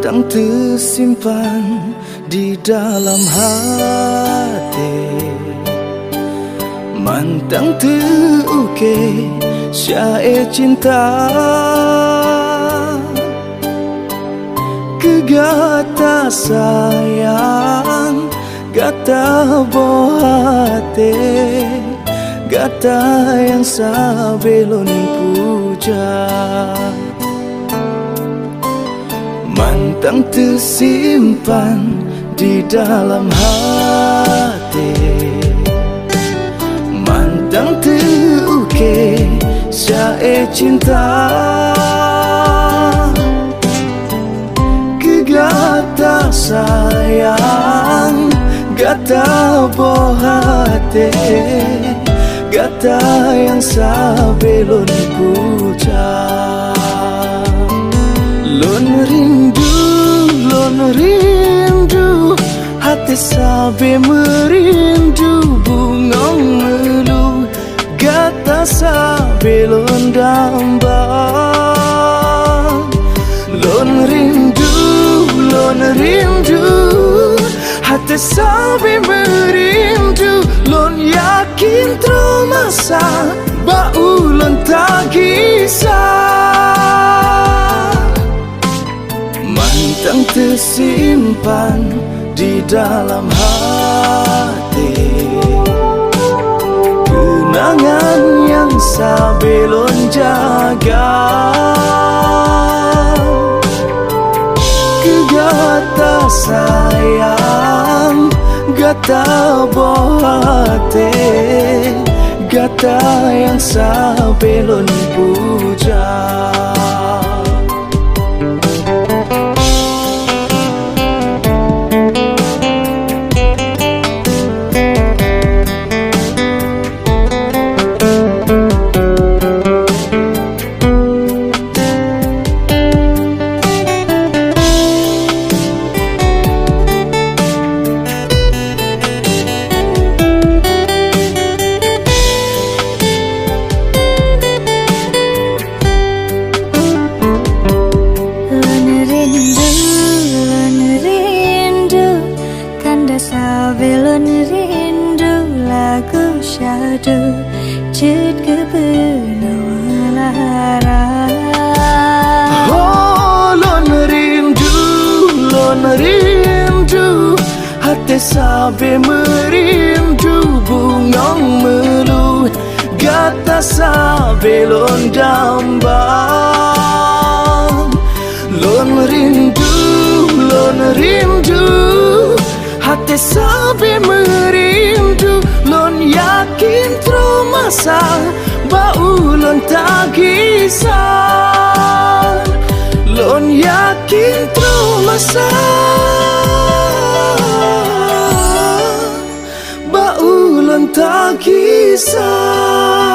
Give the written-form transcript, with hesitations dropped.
Mantang tersimpan di dalam hati, mantang terukir syair cinta. Kegata sayang, gata bohate, gata yang sabelon puja. Mantang tersimpan di dalam hati, mantang terukir syair cinta. Kegata sayang, gata bohate, gata yang sabelon puja. Lon rindu, hati sabe merindu, bungong melu, gata sabe lon damba. Lon rindu, hati sabe merindu, lon yakin termasa, bau lon tak kisah. Mantang tersimpan di dalam hati, kenangan yang sabelon jaga. Kegata sayang, gata bohate, gata yang sabelon puja. Sabelon rindu lagu syadu cut kebenawalara. Oh, lon rindu, hati sabe merindu, bungong melu, gata sabelon damba. Lon rindu, hati sabe merindu, lon yakin termasa, bau lon tak kisah. Lon yakin termasa, bau lon tak kisah.